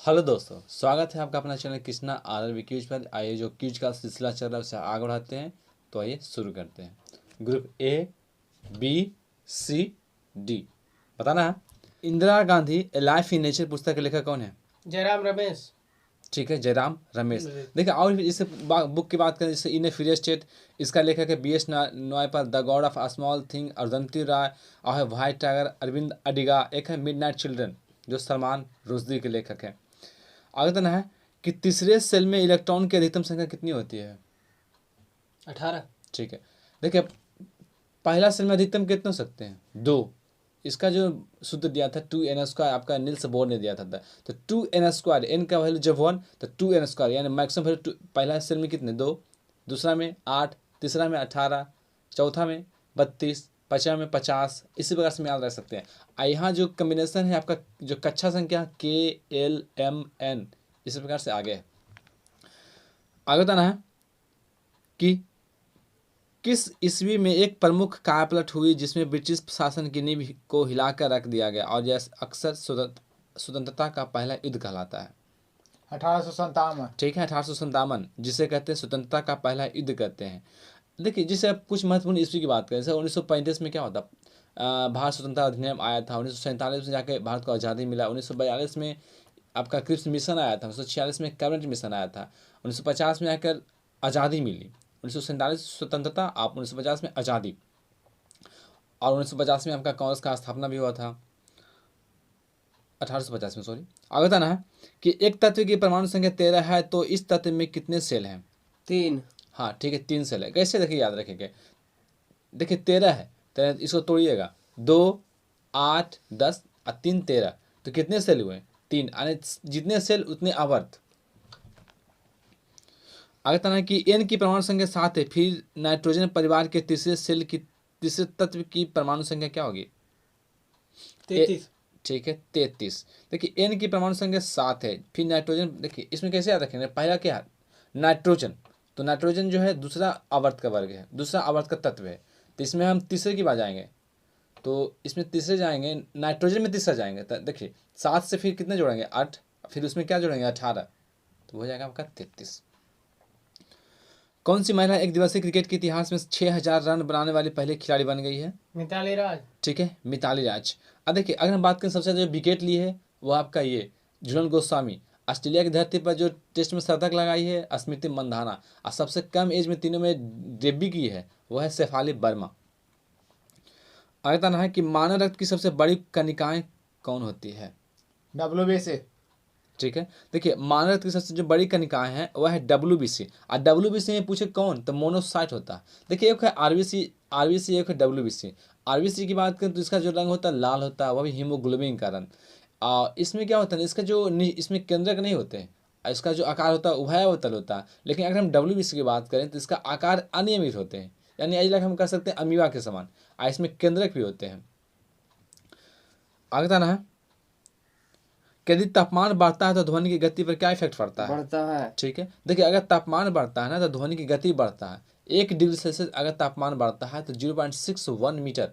Hello दोस्तों, स्वागत है आपका अपना चैनल कृष्णा आर क्यूज पर। आइए जो क्यूज का सिलसिला चल रहा है उसे आगे बढ़ाते हैं। तो आइए शुरू करते हैं। Group A, B, C, D बताना है। Indira Gandhi a life in nature पुस्तक के लेखक कौन है? जयराम रमेश। ठीक है, जयराम रमेश। जी। देखिए और भी इसे बुक की बात करें, जैसे इन ए फ्री स्टेट, इसका लेखक है B S Naipaul. The god of a small thing Arundhati Roy और है व्हाइट टाइगर अरविंद अडिगा। एक है मिडनाइट चिल्ड्रन जो सलमान रुश्दी के लेखक है। आगे है कि तीसरे सेल में इलेक्ट्रॉन की अधिकतम संख्या कितनी होती है? 18। ठीक है, देखिए पहला सेल में अधिकतम कितने हो सकते हैं? दो। इसका जो सूत्र दिया था 2n², आपका नील्स बोर ने दिया था। तो 2n², एन का वैल्यू जब 1 तो 2n² यानी मैक्सिमम वैल्यू पहला सेल में कितने? 2, दूसरा में 8, तीसरा में 18, चौथा में 32, पाँचवा में 50। इसी प्रकार से हम याद रख सकते हैं। यहाँ जो कम्बिनेशन है आपका जो कक्षा संख्या KLMN, इसी प्रकार से आगे है। आगे बताना है कि किस ईस्वी में एक प्रमुख कायापलट हुई जिसमें ब्रिटिश शासन की नींव को हिलाकर रख दिया गया और यह अक्सर स्वतंत्रता का पहला युद्ध कहलाता है? 1857। ठीक है, 1857, जिसे कहते हैं स्वतंत्रता का पहला युद्ध कहते हैं। देखिए जिसे अब कुछ महत्वपूर्ण ईस्वी की बात करें, जैसे 1935 में क्या होता, भारत स्वतंत्रता अधिनियम आया था। 1947 में जाके भारत को आज़ादी मिला। 1942 में आपका क्रिप्स मिशन आया था। 1946 में कैबिनेट मिशन आया था। 1950 में आकर आज़ादी मिली। 1947 स्वतंत्रता, आप 1950 में आज़ादी, और 1950 में आपका कांग्रेस का स्थापना भी हुआ था। 1850 में, सॉरी। आगे बताना है कि एक तत्व की परमाणु संख्या 13 है, तो इस तत्व में कितने सेल हैं? 3। हाँ ठीक है, 3 सेल है। कैसे देखिए, याद रखेंगे। देखिए 13 है, 13 इसको तोड़िएगा, 2, 8, 10 और 3, 13, तो कितने सेल हुए? 3, यानी जितने सेल उतने आवर्त। आगे बताना है कि एन की परमाणु संख्या 7 है, फिर नाइट्रोजन परिवार के तीसरे तत्व की परमाणु संख्या क्या होगी? 33। ठीक है, 33। देखिए एन की परमाणु संख्या 7 है, फिर नाइट्रोजन। देखिए इसमें कैसे याद रखेंगे, पहला क्या है? नाइट्रोजन। तो नाइट्रोजन जो है दूसरा आवर्त का वर्ग है, दूसरा आवर्त का तत्व है। तो इसमें हम तीसरे की बात जाएंगे, तो इसमें तीसरे जाएंगे, नाइट्रोजन में तीसरा जाएंगे। तो देखिए 7 से फिर कितने जोड़ेंगे? 8, फिर उसमें क्या जोड़ेंगे? 18, तो हो जाएगा आपका 33। कौन सी महिला एक दिवसीय क्रिकेट के इतिहास में 6000 रन बनाने वाली पहले खिलाड़ी बन गई है? मिताली राज। ठीक है, मिताली राज। अब देखिए अगर हम बात करें सबसे ज़्यादा जो विकेट ली है वो आपका ये झूलन गोस्वामी। ऑस्ट्रेलिया की धरती पर जो टेस्ट में शतक लगाई है स्मृति मंधाना। और सबसे कम एज में तीनों में डेब्यू की है वो है शेफाली वर्मा। आगे बताना है कि मानव रक्त की सबसे बड़ी कणिकाएं कौन होती है? WBC। ठीक है, देखिए मानव रक्त की सबसे जो बड़ी कणिकाएं हैं वह है WBC। और WBC में पूछे कौन, तो मोनोसाइट होता है। देखिए एक है RBC, एक है WBC। RBC की बात करें तो इसका जो रंग होता है लाल होता है, वह भी हीमोग्लोबिन का रंग। इसमें क्या होता है, इसका जो इसमें केंद्रक नहीं होते हैं, इसका जो आकार होता है उभयअवतल होता है। लेकिन अगर हम WBC की बात करें तो इसका आकार अनियमित होते हैं, यानी अलग हम कह सकते हैं अमीबा के समान। इसमें केंद्रक भी होते हैं। आगे बताना है, यदि तापमान बढ़ता है तो ध्वनि की गति पर क्या इफेक्ट पड़ता है? बढ़ता है। ठीक है, देखिए अगर तापमान बढ़ता है ना तो ध्वनि की गति बढ़ता है। 1 डिग्री सेल्सियस अगर तापमान बढ़ता है तो 0.61 मीटर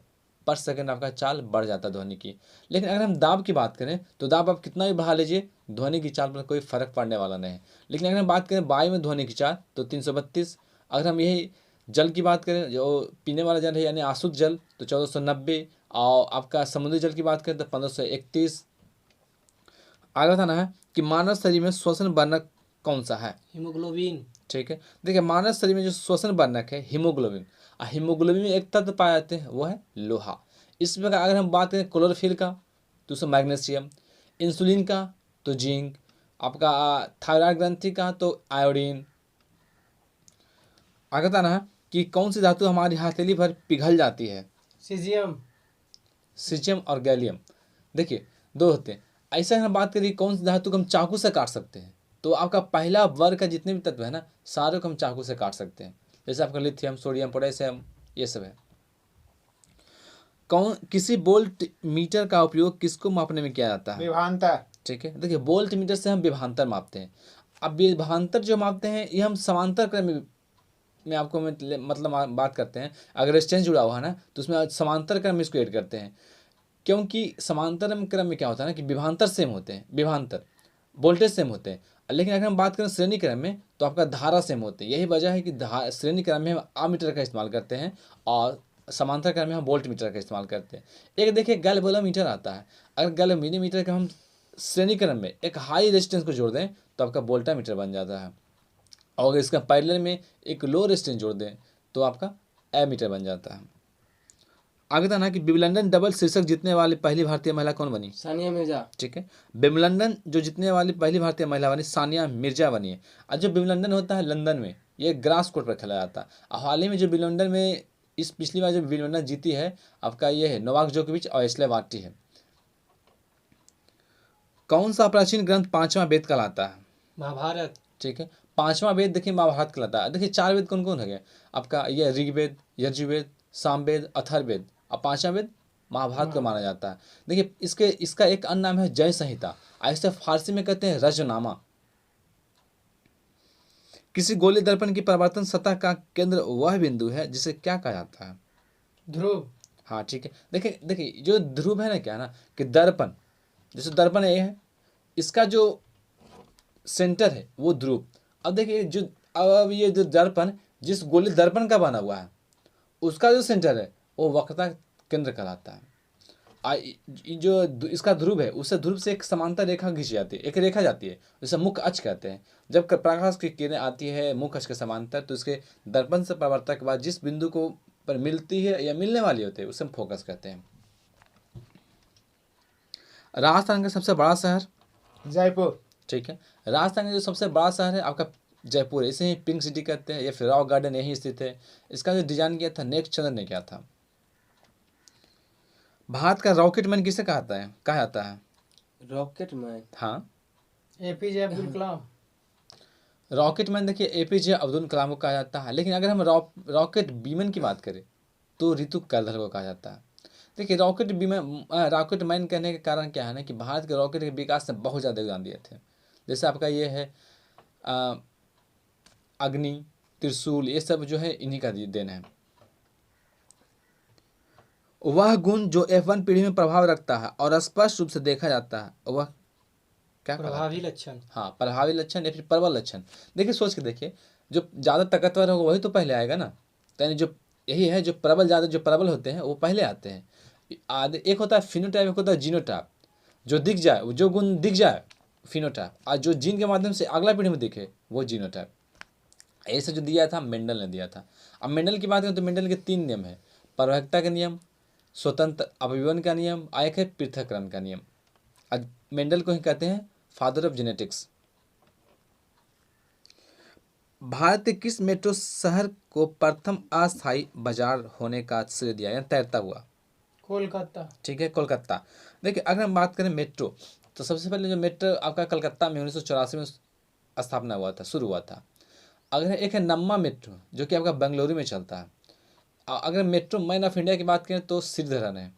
पर सेकंड आपका चाल बढ़ जाता है ध्वनि की। लेकिन अगर हम दाब की बात करें तो दाब आप कितना भी बढ़ा लीजिए, ध्वनि की चाल पर कोई फर्क पड़ने वाला नहीं है। लेकिन अगर हम बात करें वायु में ध्वनि की चाल तो 332। अगर हम यही जल की बात करें, जो पीने वाला जल है यानी आशुद्ध जल, तो 1490। और आपका समुद्री जल की बात करें तो 1531। आगे बताना है कि मानव शरीर में श्वसन वर्णक कौन सा है? हीमोग्लोबिन। ठीक है, देखिए मानव शरीर में जो श्वसन वर्णक है हीमोग्लोबिन। और हीमोग्लोबिन में एक तत्व पाए जाते हैं वो है लोहा। इस प्रकार अगर हम बात करें क्लोरोफिल का तो उसमें मैग्नीशियम, इंसुलिन का तो जिंक, आपका थायराइड ग्रंथि का तो आयोडीन। आगे बताना है कि कौन सी धातु हमारी हथेली भर पिघल जाती है? सीजियम। सिजियम और गैलियम। देखिए दो होते हैं। ऐसे हम बात करें कौन सी धातु को हम चाकू से काट सकते हैं, तो आपका पहला वर्ग का जितने भी तत्व है ना सारे को हम चाकू से काट सकते हैं। जैसे आपका लिथियम, सोडियम, पोटेशियम, ये सब है। कौन किसी वोल्ट मीटर का उपयोग किसको मापने में किया जाता है? विभवांतर। ठीक है, देखिए वोल्ट मीटर से हम विभवांतर मापते हैं। अब विभवांतर जो मापते हैं ये हम समांतर क्रम में आपको मतलब बात करते हैं। अगर रेजिस्टेंस जुड़ा हुआ है ना तो उसमें समांतर क्रम में इसको ऐड करते हैं, क्योंकि समांतर क्रम में क्या होता है ना कि विभवांतर सेम होते हैं। विभवांतर वोल्टेज सेम होते हैं। लेकिन अगर हम बात करें श्रेणी क्रम में तो आपका धारा सेम होते हैं। यही वजह है कि श्रेणी क्रम में हम आमीटर का इस्तेमाल करते हैं और समांतर क्रम में हम वोल्ट मीटर का इस्तेमाल करते हैं। एक देखिए गैल्वेनोमीटर आता है। अगर गैल्वेनोमीटर का हम श्रेणी क्रम में एक हाई रेजिस्टेंस को जोड़ दें तो आपका वोल्टामीटर बन जाता है, और अगर इसका पैरेलल में एक लो रेजिस्टेंस जोड़ दें तो आपका एमीटर बन जाता है। आगे था ना कि विम्बलडन डबल शीर्षक जीतने वाली पहली भारतीय महिला कौन बनी? सानिया मिर्जा। ठीक है, विम्बलडन जो जीतने वाली पहली भारतीय महिला बनी सानिया मिर्जा बनी है। और जो विम्बलडन होता है लंदन में, ये ग्रास कोर्ट पर खेला जाता है। और हाल ही में जो विम्बलडन में इस पिछली बार जो विम्बलडन जीती है आपका ये है नोवाक जोकोविच और एशले बार्टी है। कौन सा प्राचीन ग्रंथ पांचवा वेद कहलाता है? महाभारत। ठीक है, पांचवा वेद देखिए महाभारत कहलाता है। देखिए चार वेद कौन कौन है आपका? ये ऋग्वेद, यजुर्वेद, सामवेद, अथर्ववेद, और पांचवा वेद महाभारत को माना जाता है। देखिए इसका एक अन्य नाम है जय संहिता, ऐसे फारसी में कहते हैं रजनामा। किसी गोलीय दर्पण की परावर्तन सतह का केंद्र वह बिंदु है जिसे क्या कहा जाता है? ध्रुव। हाँ ठीक है, देखिए जो ध्रुव है ना, क्या है ना कि दर्पण, जैसे दर्पण ये है, इसका जो सेंटर है वो ध्रुव। अब देखिए अब ये जो दर्पण जिस गोलीय दर्पण का बना हुआ है उसका जो सेंटर है वो वक्रता केंद्र कहलाता है। जो इसका ध्रुव है उससे ध्रुव से एक समांतर रेखा खींची जाती है, एक रेखा जाती है, जिसे मुख्य अक्ष कहते हैं। जब प्रकाश की किरणें आती है मुख्य अक्ष के समांतर तो इसके दर्पण से परावर्तक के बाद जिस बिंदु को पर मिलती है या मिलने वाली होती है उसे हम फोकस कहते हैं। राजस्थान का सबसे बड़ा शहर? जयपुर। ठीक है, राजस्थान का जो सबसे बड़ा शहर है आपका जयपुर है। इसे ही पिंक सिटी कहते हैं, या फिर रॉक गार्डन यहीं स्थित है। इसका जो डिजाइन किया था नेक्स्ट चंद्र ने किया था। भारत का रॉकेट मैन किसे कहा जाता है? Rocket man. हाँ, APJ Abdul Kalam. Rocket man देखिए एपीजे अब्दुल कलाम को कहा जाता है। लेकिन अगर हम रॉकेट बीमन की बात करें तो ऋतु कर्दल को कहा जाता है। देखिए रॉकेट मैन कहने के कारण क्या है ना कि भारत के रॉकेट के विकास में बहुत ज़्यादा योगदान दिए थे। जैसे आपका ये है अग्नि, त्रिशूल, ये सब जो है इन्हीं का देन है। वह गुण जो F1 पीढ़ी में प्रभाव रखता है और स्पष्ट रूप से देखा जाता है वह क्या कहलाता है? प्रभावी लक्षण। हाँ, प्रभावी लक्षण या फिर प्रबल लक्षण। देखिए सोच के देखिए, जो ज़्यादा ताकतवर होगा वही तो पहले आएगा ना। तो यानी जो यही है, जो प्रबल होते हैं वो पहले आते हैं। एक होता है फिनोटाइप, एक होता है जीनोटाइप। जो दिख जाए, जो गुण दिख जाए फिनोटाइप, और जो जीन के माध्यम से अगला पीढ़ी में दिखे वो जीनोटाइप। ऐसे जो दिया था मेंडल ने दिया था। अब मेंडल की बात करें तो मेंडल के 3 नियम है: परवैक्ता का नियम, स्वतंत्र अभिवन का नियम, एक है पृथक्करण का नियम। आज मेंडल को ही कहते हैं फादर ऑफ जेनेटिक्स। भारत के किस मेट्रो शहर को प्रथम अस्थायी बाजार होने का श्रेय दिया या तैरता हुआ? कोलकाता। ठीक है, कोलकाता। देखिए अगर हम बात करें मेट्रो तो सबसे पहले जो मेट्रो आपका कलकत्ता में 1984 में स्थापना हुआ था, शुरू हुआ था। अगर एक है नम्मा मेट्रो जो कि आपका बेंगलुरु में चलता है। अगर मेट्रो मैन ऑफ इंडिया की बात करें तो श्रीधरन है।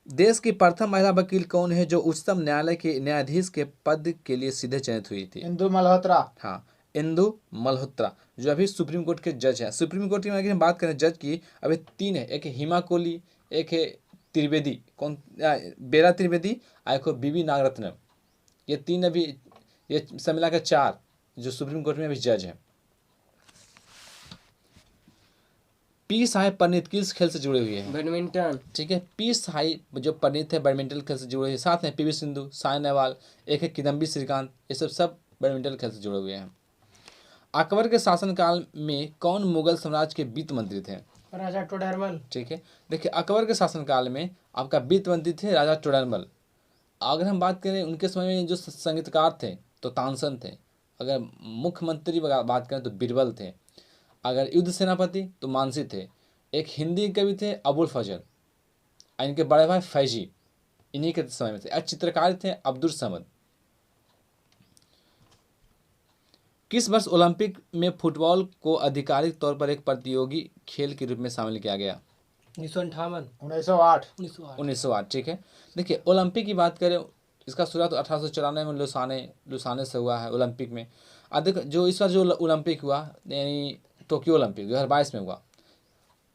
देश की प्रथम महिला वकील कौन है जो उच्चतम न्यायालय के न्यायाधीश के पद के लिए सीधे चयनित हुई थी? इंदु मल्होत्रा। हाँ, इंदु मल्होत्रा, जो अभी सुप्रीम कोर्ट के जज हैं। सुप्रीम कोर्ट की अगर हम बात करें जज की, अभी 3 है। एक है हिमा कोहली, एक है त्रिवेदी, बेरा त्रिवेदी, एक है बीबी नागरत्नम। ये 3 अभी, ये सब मिलाकर 4 जो सुप्रीम कोर्ट में अभी जज हैं। पी साई परिणीत किस खेल से जुड़े हुए हैं? बैडमिंटन। ठीक है, पी साई जो परिणीत है बैडमिंटन खेल से जुड़े हुए हैं। साथ में पीवी सिंधु, सायना नेहवाल, एक है किदम्बी श्रीकांत, ये सब बैडमिंटन खेल से जुड़े हुए हैं। अकबर के शासनकाल में कौन मुगल साम्राज्य के वित्त मंत्री थे? राजा टोडरमल। ठीक है, देखिए अकबर के शासनकाल में आपका वित्त मंत्री थे राजा टोडरमल। अगर हम बात करें उनके समय में जो संगीतकार थे तो तानसेन थे। अगर मुख्यमंत्री बात करें तो बीरबल थे। अगर युद्ध सेनापति तो मानसी थे। एक हिंदी कवि थे अबुल फजल, इनके बड़े भाई फैजी इन्हीं के समय में थे। और चित्रकार थे अब्दुल समद। किस वर्ष ओलंपिक में फुटबॉल को आधिकारिक तौर पर एक प्रतियोगी खेल के रूप में शामिल किया गया? 1958। 1908। 1908। ठीक है, देखिए ओलंपिक की बात करें, इसका शुरुआत 1894 में लुसाने से हुआ है ओलंपिक में। देखो जो इस बार जो ओलंपिक हुआ यानी टोक्यो ओलंपिक 2022 में हुआ,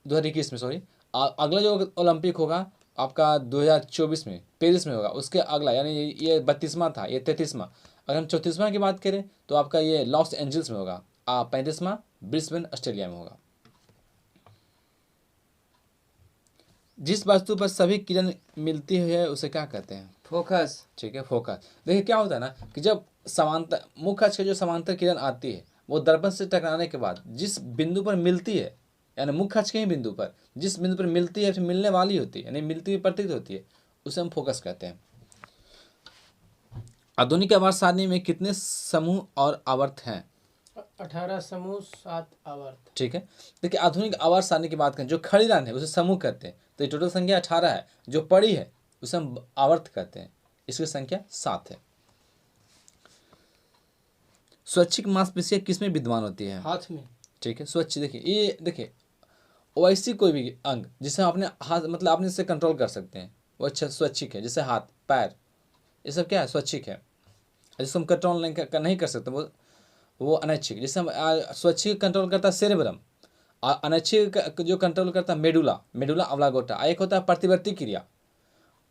2021 में सॉरी। अगला जो ओलंपिक होगा आपका 2024 में पेरिस में होगा। उसके अगला यानी ये 32वां था, ये 33वां। अगर हम 34वां की बात करें तो आपका ये लॉस एंजल्स में होगा। 35वां ब्रिस्बेन ऑस्ट्रेलिया में होगा। जिस वस्तु पर सभी किरण मिलती है उसे क्या कहते हैं? फोकस। ठीक है, फोकस। देखिए क्या होता है ना कि जब समांतर मुख्य अक्ष की जो समांतर किरण आती है वो दर्पण से टकराने के बाद जिस बिंदु पर मिलती है, यानी मुख्य अक्ष के ही बिंदु पर जिस बिंदु पर मिलती है, फिर मिलने वाली होती है, यानी मिलती हुई प्रतीत होती है, उसे हम फोकस कहते हैं। आधुनिक आवर्त सारणी में कितने समूह और आवर्त हैं? 18 समूह 7 आवर्त। ठीक है, देखिए आधुनिक आवर्त सारणी की बात करें, जो खड़ी लाइन है उसे समूह कहते हैं, तो ये टोटल संख्या 18 है। जो पड़ी है उसे हम आवर्त कहते हैं, इसकी संख्या 7 है। स्वैच्छिक मांसपेशियां किसमें विद्यमान होती है? हाथ में। ठीक है, स्वच्छ। देखिए ये देखिए वैसी कोई भी अंग जिसे हम अपने हाथ मतलब अपने से कंट्रोल कर सकते हैं वो अच्छा स्वैच्छिक है। जैसे हाथ, पैर, ये सब क्या है? स्वैच्छिक है। जिसको हम कंट्रोल नहीं कर सकते वो अनैच्छिक। जैसे हम स्वैच्छिक कंट्रोल करता है सेरेब्रम, अनैच्छिक जो कंट्रोल करता है मेडुला ऑब्लांगेटा। एक होता है प्रतिवर्ती क्रिया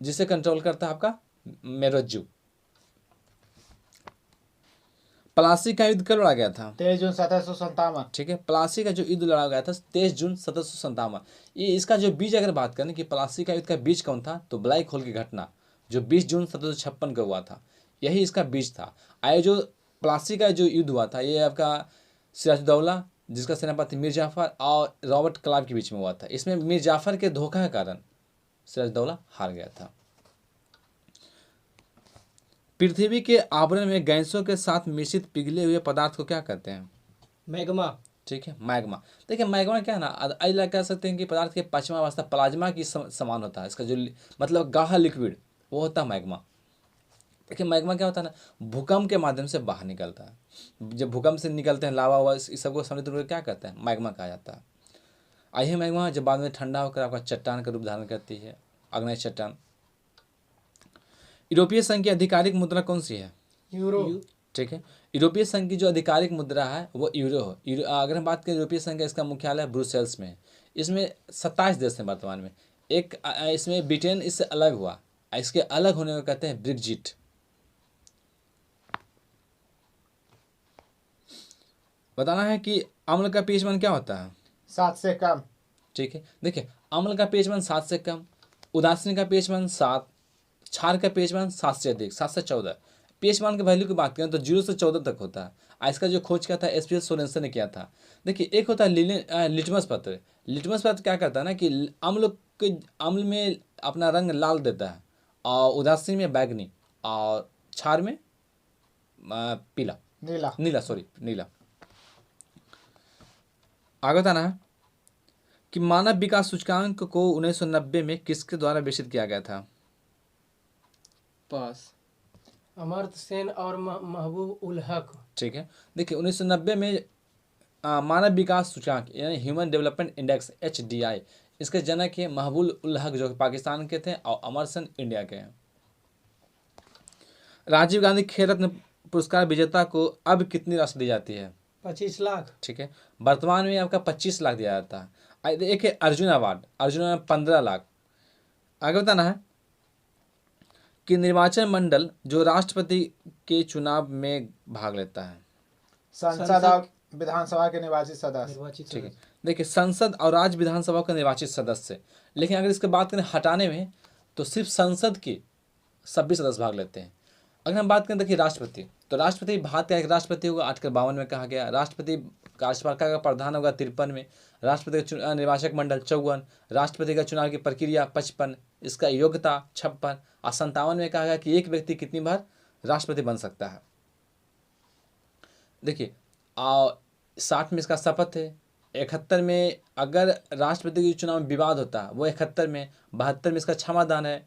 जिसे कंट्रोल करता है आपका मेरुरज्जु। प्लासी का युद्ध कब लड़ा गया था? 23 जून 1757। ठीक है, प्लासी का जो युद्ध लड़ा गया था 23 जून 1757। ये इसका जो बीज अगर बात करें कि प्लासी का युद्ध का बीज कौन था, तो ब्लैक होल की घटना जो 20 जून 1756 को हुआ था, यही इसका बीज था। आए जो प्लासी का जो युद्ध हुआ था ये आपका सिराजुद्दौला जिसका सेनापति मीर जाफर और रॉबर्ट क्लाइव के बीच में हुआ था। इसमें मीर जाफर के धोखा के कारण सिराजुद्दौला हार गया था। पृथ्वी के आवरण में गैसों के साथ मिश्रित पिघले हुए पदार्थ को क्या कहते हैं? मैग्मा। ठीक है, मैग्मा। देखिए मैग्मा क्या है ना, आज कह सकते हैं कि पदार्थ के पांचवा अवस्था प्लाज्मा की समान होता है। इसका जो मतलब गाढ़ा लिक्विड वो होता है मैग्मा। देखिए मैग्मा क्या होता है ना, भूकंप के माध्यम से बाहर निकलता है। जब भूकंप से निकलते हैं लावा हुआ इस सबको समुद्र में क्या कहते हैं? मैग्मा कहा जाता है। आइए मैग्मा जब बाद में ठंडा होकर आपका चट्टान का रूप धारण करती है, आग्नेय चट्टान। यूरोपीय संघ की आधिकारिक मुद्रा कौन सी है? यूरो। ठीक है, यूरोपीय संघ की जो आधिकारिक मुद्रा है वो यूरो है। अगर हम बात करें यूरोपीय संघ का, इसका मुख्यालय ब्रुसेल्स में है। इसमें 27 देश हैं वर्तमान में। एक इसमें ब्रिटेन इससे अलग हुआ, इसके अलग होने को कहते हैं ब्रेग्जिट। बताना है कि अम्ल का पीएच मान क्या होता है? 7 से कम। ठीक है, देखिए अम्ल का पीएच मान 7 से कम, उदासीन का पीएच मान 7, क्षार का पीएच मान 7 से अधिक, 7 से 14। पीएच मान के वैल्यू की बात करें तो 0 से 14 तक होता है। इसका जो खोज किया था एसपीएल सोरेनसन ने किया था। देखिए एक होता है लिटमस पत्र। लिटमस पत्र क्या करता है ना कि अम्ल में अपना रंग लाल देता है, और उदासीन में बैगनी, और क्षार में पीला नीला। आगे बताना है कि मानव विकास सूचकांक को 1990 में किसके द्वारा विकसित किया गया था? पास। अमर्त्य सेन और महबूब उल हक। ठीक है, देखिए 1990 में मानव विकास सूचकांक यानी ह्यूमन डेवलपमेंट इंडेक्स HDI, इसके जनक है महबूब उल हक जो पाकिस्तान के थे, और अमर सेन इंडिया के हैं। राजीव गांधी खेल रत्न पुरस्कार विजेता को अब कितनी राशि दी जाती है? 25 लाख। ठीक है, वर्तमान में आपका 25 लाख दिया जाता है। एक है अर्जुन अवार्ड, अर्जुन में 15 लाख। आगे बताना है कि निर्वाचन मंडल जो राष्ट्रपति के चुनाव में भाग लेता है? संसद और विधानसभा के निर्वाचित सदस्य। ठीक है, देखिए संसद और राज्य विधानसभा का निर्वाचित सदस्य। लेकिन अगर इसके बात करें हटाने में तो सिर्फ संसद के सभी सदस्य भाग लेते हैं। अगर हम बात करें देखिए राष्ट्रपति, तो राष्ट्रपति भारत का एक राष्ट्रपति होगा, आर्टिकल 52 में कहा गया। राष्ट्रपति कार्यपालिका का प्रधान होगा 53 में। राष्ट्रपति का निर्वाचक मंडल 54, राष्ट्रपति का चुनाव की प्रक्रिया 55, इसका योग्यता 56, और 57 में कहा गया कि एक व्यक्ति कितनी बार राष्ट्रपति बन सकता है। देखिए 60 में इसका शपथ है, 71 में अगर राष्ट्रपति के चुनाव में विवाद होता है वो 71 में, 72 में इसका क्षमादान है,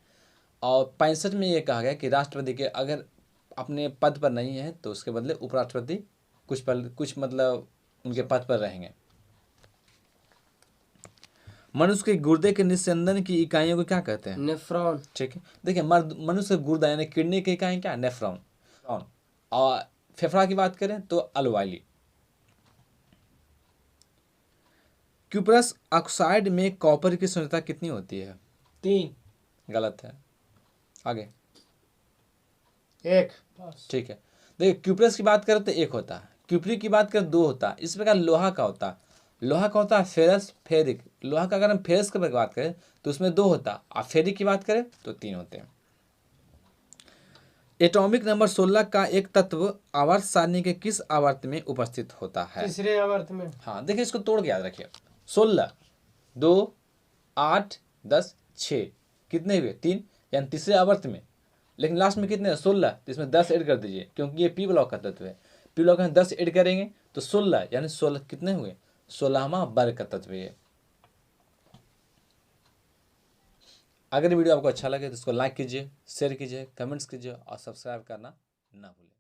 और 65 में ये कहा गया कि राष्ट्रपति के अगर अपने पद पर नहीं है तो उसके बदले उपराष्ट्रपति कुछ मतलब उनके पद पर रहेंगे। मनुष्य के गुर्दे के निस्यंदन की इकाइयों को क्या कहते हैं? नेफ्रॉन। ठीक है, देखिए मनुष्य का गुर्दा यानी किडनी की इकाई क्या? नेफ्रॉन। और फेफड़ा की बात करें तो अलवाइली। क्यूप्रस ऑक्साइड में कॉपर की सांद्रता कितनी होती है? 3। गलत है। आगे, एक। पास। ठीक है। देखिए क्यूप्रस की बात करें तो एक होता है, क्यूपरी की बात करें 2 होता है। इस प्रकार लोहा का होता है, लोहा का होता है फेरस, फेरिक। लोहा का अगर हम फेरस की बात करें तो उसमें 2 होता है, और फेरिक की बात करें तो 3 होते हैं। एटॉमिक नंबर 16 का एक तत्व आवर्त सारणी के किस आवर्त में उपस्थित होता है? तीसरे आवर्त में। हाँ देखिए, इसको तोड़ के याद रखिए। 16, 2, 8, 10, 6, कितने हुए? 3, यानी तीसरे आवर्त में। लेकिन लास्ट में कितने? 16, तो इसमें 10 ऐड कर दीजिए, क्योंकि ये पी ब्लॉक का तत्व है। पी ब्लॉक में 10 ऐड करेंगे तो 16, यानी 16 कितने हुए? 16वां वर्ग का तत्व है। अगर वीडियो आपको अच्छा लगे तो इसको लाइक कीजिए, शेयर कीजिए, कमेंट्स कीजिए और सब्सक्राइब करना ना भूलें।